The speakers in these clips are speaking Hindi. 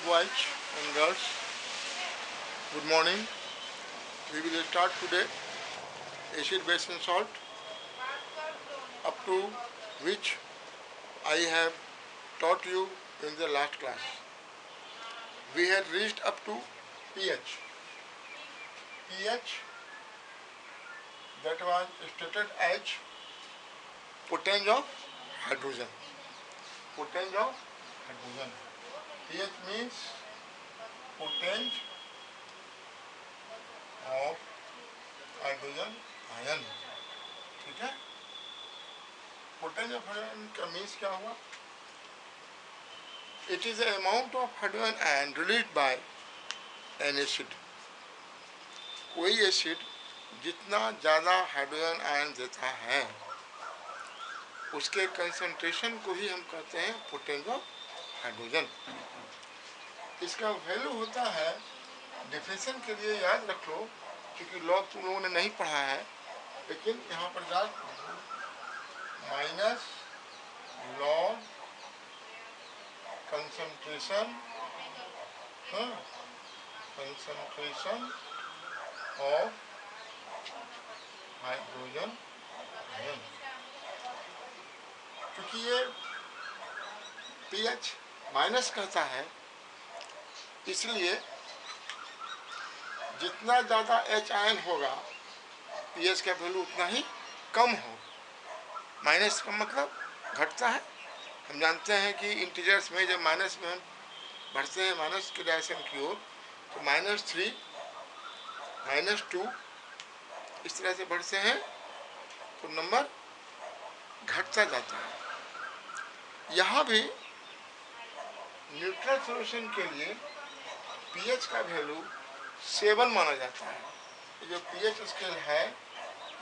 boys and girls, good morning. We will start today acid, base and salt, up to which I have taught you in the last class. We had reached up to pH. pH, that was stated as potential of hydrogen. Potential of hydrogen. pH means potential of hydrogen ion. ठीक है. पोटेंशियल ऑफ हाइड्रोजन का मीन्स क्या हुआ? It is the amount of hydrogen ion released by N acid. कोई एसिड जितना ज़्यादा हाइड्रोजन आयन देता है उसके कंसंट्रेशन को ही हम कहते हैं पोटेंशियल ऑफ हाइड्रोजन. इसका वैल्यू होता है, डिफिनेशन के लिए याद रख लो, क्योंकि लॉग तुम लोगों ने नहीं पढ़ा है, लेकिन यहाँ पर याद minus log concentration concentration of hydrogen ion. क्योंकि ये पीएच माइनस कहता है, इसलिए जितना ज़्यादा एच आयन होगा पीएच का वैल्यू उतना ही कम हो. माइनस का मतलब घटता है. हम जानते हैं कि इंटीजर्स में जब माइनस में हम बढ़ते हैं माइनस के डायरेक्शन की ओर, तो -3, -2 इस तरह से बढ़ते हैं तो नंबर घटता जाता है. यहाँ भी न्यूट्रल सॉल्यूशन के लिए पीएच का वैल्यू 7 माना जाता है. ये जो पीएच स्केल है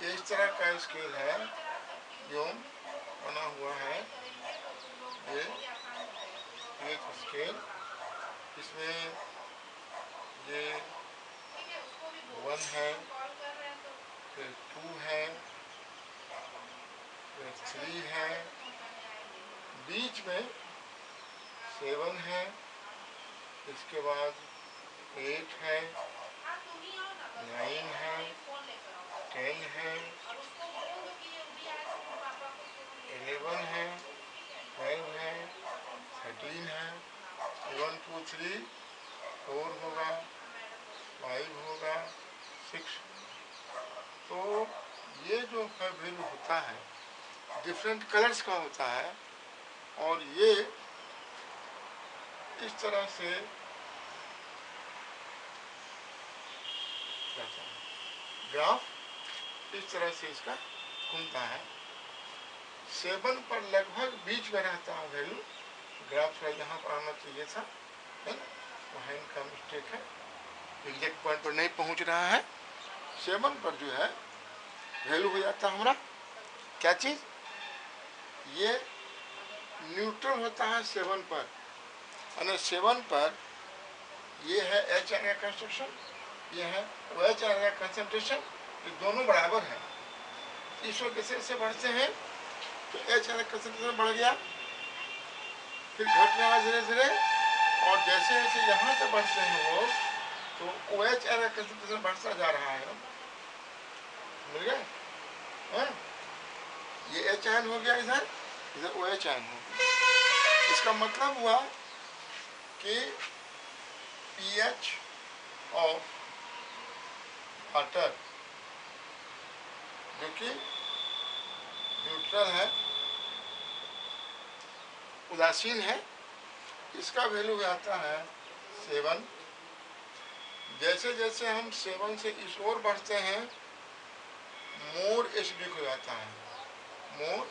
ये इस तरह का स्केल है जो बना हुआ है. ये पीएच स्केल, इसमें ये 1 है, फिर 2 है, फिर 3 है, बीच में 7 है, इसके बाद 8 है, 9 है, 10 है, 11 है, 12 है, 13 है, 1 2 3 4 होगा, 5 होगा, 6. तो ये जो है वैल्यू होता है डिफरेंट कलर्स का होता है, और ये इस तरह से ग्राफ इस तरह से इसका घूमता है. 7 पर लगभग बीच में रहता है वैल्यू. ग्राफ का यहाँ पर आना चाहिए था, वहाँ इनका मिस्टेक है, एग्जैक्ट पॉइंट पर नहीं पहुँच रहा है. 7 पर जो है वैल्यू हो जाता है हमारा क्या चीज़, ये न्यूट्रल होता है 7 पर. यानी 7 पर ये है एच आर का कंसंट्रेशन, ये है ओ एच आर का कंसंट्रेशन, ये दोनों बराबर है. इस वजह से बढ़ते हैं तो एच आर का कंसंट्रेशन बढ़ गया, फिर घट रहा है धीरे धीरे, और जैसे जैसे यहाँ से बढ़ते हैं वो, तो ओ एच आर का कंसंट्रेशन बढ़ता जा रहा है. मिल गया. ये एच आयन हो गया, इधर इधर ओ एच आयन हो गया. इसका मतलब हुआ कि पीएच ऑफ वाटर जो कि न्यूट्रल है, उदासीन है, इसका वैल्यू आता है 7. जैसे जैसे हम 7 से इस ओर बढ़ते हैं मोर एसिडिक हो जाता है, मोर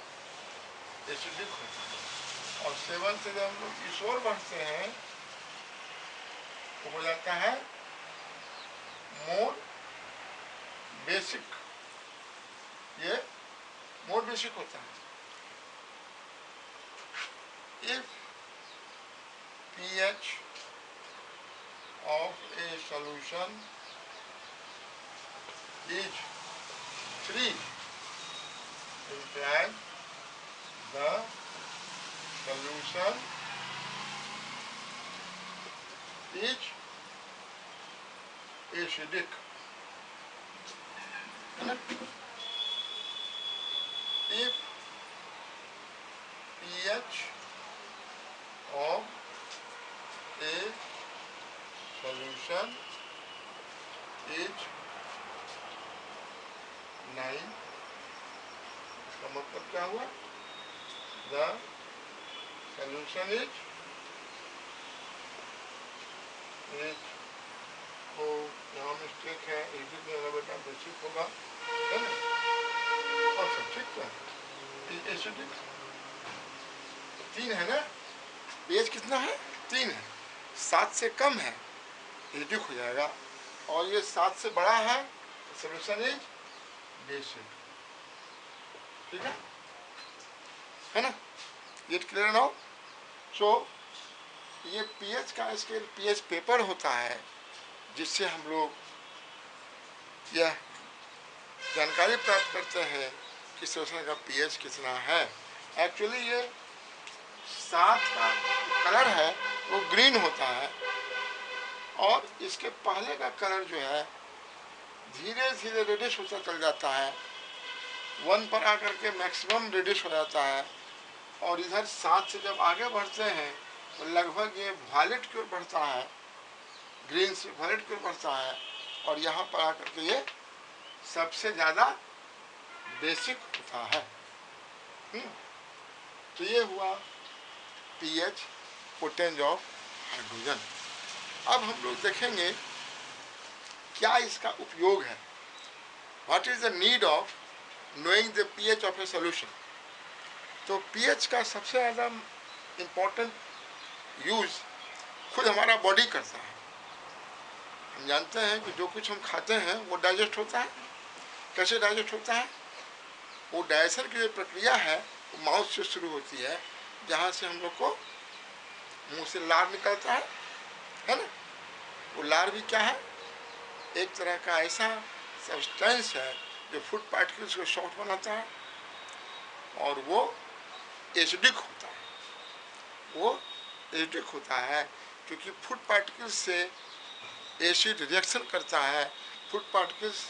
एसिडिक होता है. और 7 से जब हम लोग इस ओर बढ़ते हैं तो हो जाता है मोर बेसिक. ये मोर बेसिक होता है. If pH of a solution is 3, implies the solution is acidic, है ना। If pH of a solution is 9, इसका मतलब क्या हुआ? The solution is को यहाँ मिस्टेक है, एसिड में होगा बेटा, बेसिक होगा, है ना। और सब ठीक है, एसिडिक 3 है ना, pH कितना है? 3 है, 7 से कम है एसिडिक हो जाएगा, और ये 7 से बड़ा है सोल्यूशन इज बेसिक, ठीक है ना। ये क्लियर नाउ। सो ये पीएच का स्केल पीएच पेपर होता है, जिससे हम लोग यह जानकारी प्राप्त करते हैं कि सोल्यूशन का पीएच कितना है। एक्चुअली ये 7 का कलर है वो ग्रीन होता है, और इसके पहले का कलर जो है धीरे धीरे रेडिश होता चल जाता है, 1 पर आकर के मैक्सिमम रेडिश हो जाता है, और इधर 7 से जब आगे बढ़ते हैं तो लगभग ये वायलेट की ओर बढ़ता है, ग्रीन से वायलेट की ओर बढ़ता है, और यहाँ पर आकर के ये सबसे ज़्यादा बेसिक होता है। तो ये हुआ पीएच, पोटेंज ऑफ हाइड्रोजन। अब हम लोग देखेंगे क्या इसका उपयोग है। What is the need of knowing the pH of A solution. तो पीएच का सबसे ज़्यादा इम्पोर्टेंट यूज खुद हमारा बॉडी करता है। हम जानते हैं कि जो कुछ हम खाते हैं वो डाइजेस्ट होता है। कैसे डाइजेस्ट होता है? वो डाइजेशन की जो प्रक्रिया है वो माउथ से शुरू होती है, जहाँ से हम लोग को मुंह से लार निकलता है ना। वो लार भी क्या है? एक तरह का ऐसा सब्सटेंस है जो फूड पार्टिकल्स को सॉफ्ट बनाता है, और वो एसिडिक होता है। वो एसिडिक होता है क्योंकि फूड पार्टिकल्स से एसिड रिएक्शन करता है। Food particles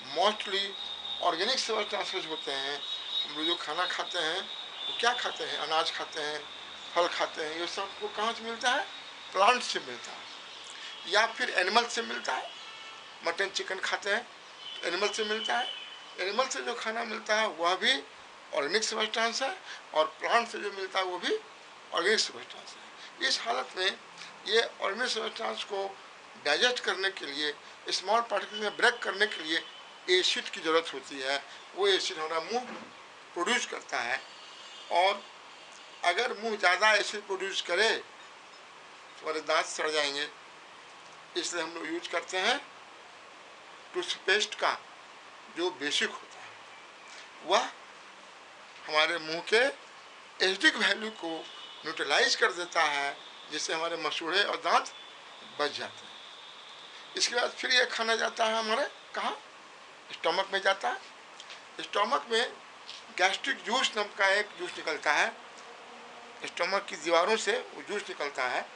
mostly organic substances होते हैं। हम लोग जो खाना खाते हैं वो क्या खाते हैं? अनाज खाते हैं, फल खाते हैं, ये सब को कहाँ से मिलता है? प्लांट से मिलता है, या फिर एनिमल से मिलता है। मटन चिकन खाते हैं तो एनिमल से मिलता है। एनिमल से जो खाना मिलता है वह भी ऑर्गेनिक सब्सटेंस है, और प्लांट से जो मिलता है वो भी ऑर्गेनिक सब्सटेंस है। इस हालत में ये ऑर्गेनिक सब्सटेंस को डाइजेस्ट करने के लिए, स्मॉल पार्टिकल में ब्रेक करने के लिए एसिड की ज़रूरत होती है। वो एसिड हमारा मुंह प्रोड्यूस करता है, और अगर मुंह ज़्यादा एसिड प्रोड्यूस करे तो हमारे दांत सड़ जाएंगे। इसलिए हम लोग यूज करते हैं टूथपेस्ट का जो बेसिक होता है, वह हमारे मुंह के एसिडिक वैल्यू को न्यूट्रलाइज कर देता है, जिससे हमारे मसूड़े और दांत बच जाते हैं। इसके बाद फिर ये खाना जाता है हमारे कहाँ? स्टमक में जाता है। स्टमक में गैस्ट्रिक जूस नाम का एक जूस निकलता है। स्टमक की दीवारों से वो जूस निकलता है।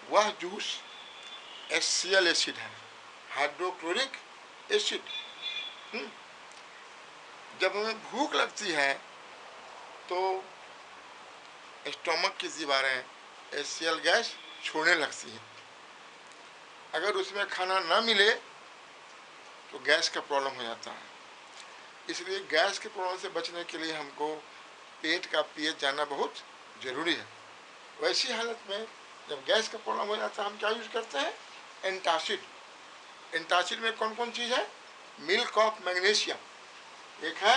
वह जूस HCl एसिड है, हाइड्रोक्लोरिक एसिड। जब हमें भूख लगती है तो स्टमक की दीवारें HCl गैस छोड़ने लगती हैं। अगर उसमें खाना ना मिले तो गैस का प्रॉब्लम हो जाता है। इसलिए गैस के प्रॉब्लम से बचने के लिए हमको पेट का पीएच जानना बहुत ज़रूरी है। वैसी हालत में जब गैस का प्रॉब्लम हो जाता है हम क्या यूज़ करते हैं? एंटासिड। एंटासिड में कौन कौन चीज़ है? मिल्क ऑफ मैग्नीशियम एक है,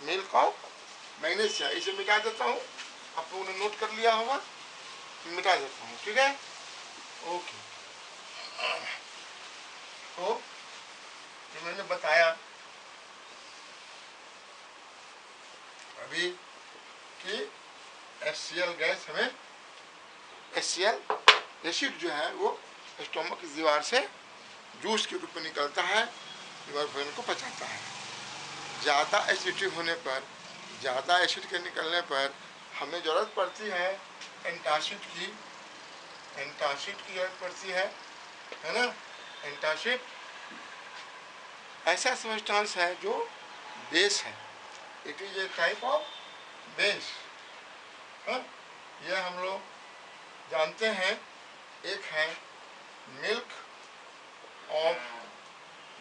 मिल्क ऑफ मैग्नीशियम। इसे मिटा देता हूँ, आप लोगों ने नोट कर लिया होगा, मिटा देता हूँ, ठीक है। ओके, तो जो मैंने बताया अभी कि HCl गैस हमें, HCl एसिड जो है वो स्टोमक की दीवार से जूस के रूप में निकलता है, दीवार भोजन को पचाता है। ज़्यादा एसिडिटी होने पर, ज़्यादा एसिड के निकलने पर हमें ज़रूरत पड़ती है एंटासिड की, एंटासिड की जरूरत पड़ती है ना। एंटासिड ऐसा सब्सटेंस है जो बेस है, it is a type of base. यह हम लोग जानते हैं। एक है मिल्क ऑफ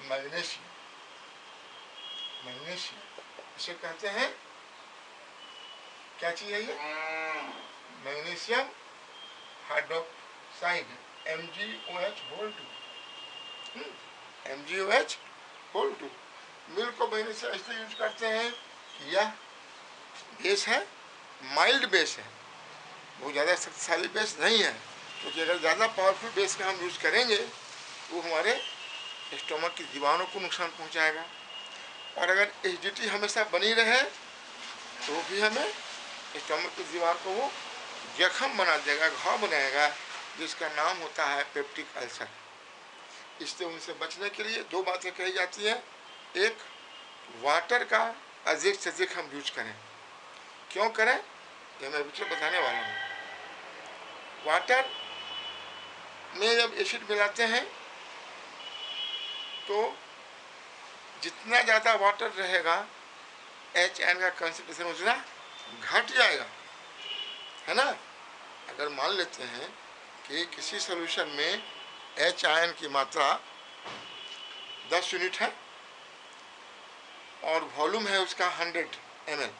मैग्नीशियम, मैग्नीशियम इसे कहते हैं, क्या चीज है ये, magnesium hydroxide, MgOH2, MgOH2। Milk को मैग्नीशियम इसलिए यूज करते हैं कि यह बेस है, माइल्ड बेस है, वो ज़्यादा शक्तिशाली बेस नहीं है, क्योंकि अगर ज़्यादा पावरफुल बेस का हम यूज करेंगे वो हमारे स्टोमक की दीवारों को नुकसान पहुंचाएगा। और अगर एसिडिटी हमेशा बनी रहे तो भी हमें स्टोमक की दीवार को वो जख्म बना देगा, घाव बनाएगा, जिसका नाम होता है पेप्टिक अल्सर। इसलिए उनसे बचने के लिए दो बातें कही जाती हैं। एक, वाटर का अधिक से अधिक हम यूज करें। क्यों करें ये मैं पिछले बताने वाला हूँ। वाटर में जब एसिड मिलाते हैं तो जितना ज़्यादा वाटर रहेगा HN का कंसंट्रेशन उतना घट जाएगा, है ना। अगर मान लेते हैं कि किसी सॉल्यूशन में H आयन की मात्रा 10 यूनिट है और वॉल्यूम है उसका 100 ml,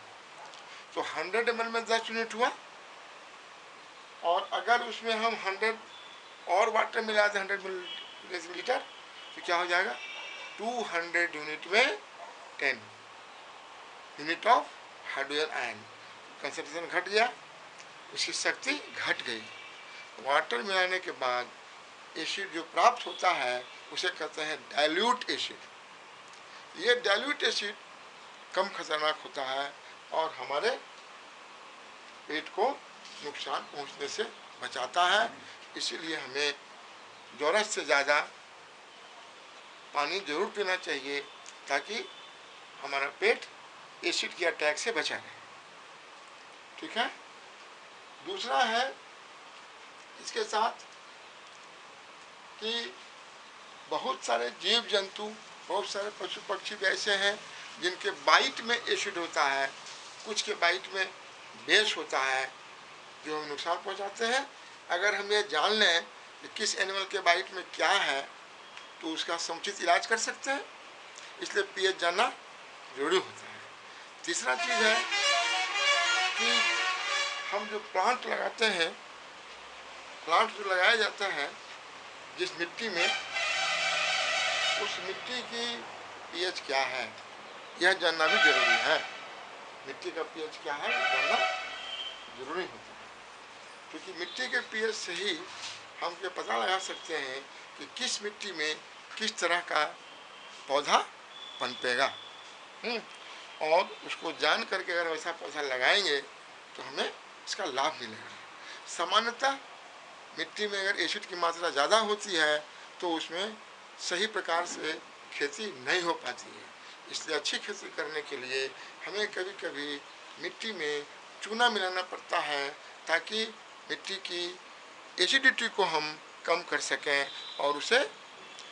तो 100 ml में 10 यूनिट हुआ। और अगर उसमें हम 100 और वाटर मिला दें 100 मिलीलीटर तो क्या हो जाएगा, 200 यूनिट में 10 unit of hydrogen ion, concentration घट गया, उसकी शक्ति घट गई। वाटर मिलाने के बाद एसिड जो प्राप्त होता है उसे कहते हैं डाइल्यूट एसिड। ये डाइल्यूट एसिड कम खतरनाक होता है और हमारे पेट को नुकसान पहुंचने से बचाता है। इसीलिए हमें ज़रूरत से ज़्यादा पानी जरूर पीना चाहिए ताकि हमारा पेट एसिड के अटैक से बचा रहे। ठीक है। दूसरा है इसके साथ कि बहुत सारे जीव जंतु, बहुत सारे पशु पक्षी भी ऐसे हैं जिनके बाइट में एसिड होता है, कुछ के बाइट में बेस होता है जो हमें नुकसान पहुंचाते हैं। अगर हम ये जान लें कि किस एनिमल के बाइट में क्या है तो उसका समुचित इलाज कर सकते हैं। इसलिए पीएच जानना जरूरी होता है। तीसरा चीज़ है कि हम जो प्लांट लगाते हैं, प्लांट जो लगाया जाता है जिस मिट्टी में, उस मिट्टी की पीएच क्या है यह जानना भी जरूरी है। मिट्टी का पीएच क्या है जानना जरूरी होता है, क्योंकि मिट्टी के पीएच से ही हम ये पता लगा सकते हैं कि किस मिट्टी में किस तरह का पौधा पनपेगा। और उसको जान करके अगर वैसा पौधा लगाएंगे तो हमें इसका लाभ मिलेगा। सामान्यतः मिट्टी में अगर एसिड की मात्रा ज़्यादा होती है तो उसमें सही प्रकार से खेती नहीं हो पाती है। इसलिए अच्छी खेती करने के लिए हमें कभी कभी मिट्टी में चूना मिलाना पड़ता है ताकि मिट्टी की एसिडिटी को हम कम कर सकें और उसे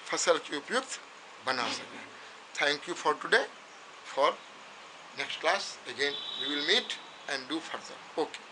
फसल की उपयुक्त बना सकें। Thank you for today. For next class again we will meet and do further. Okay.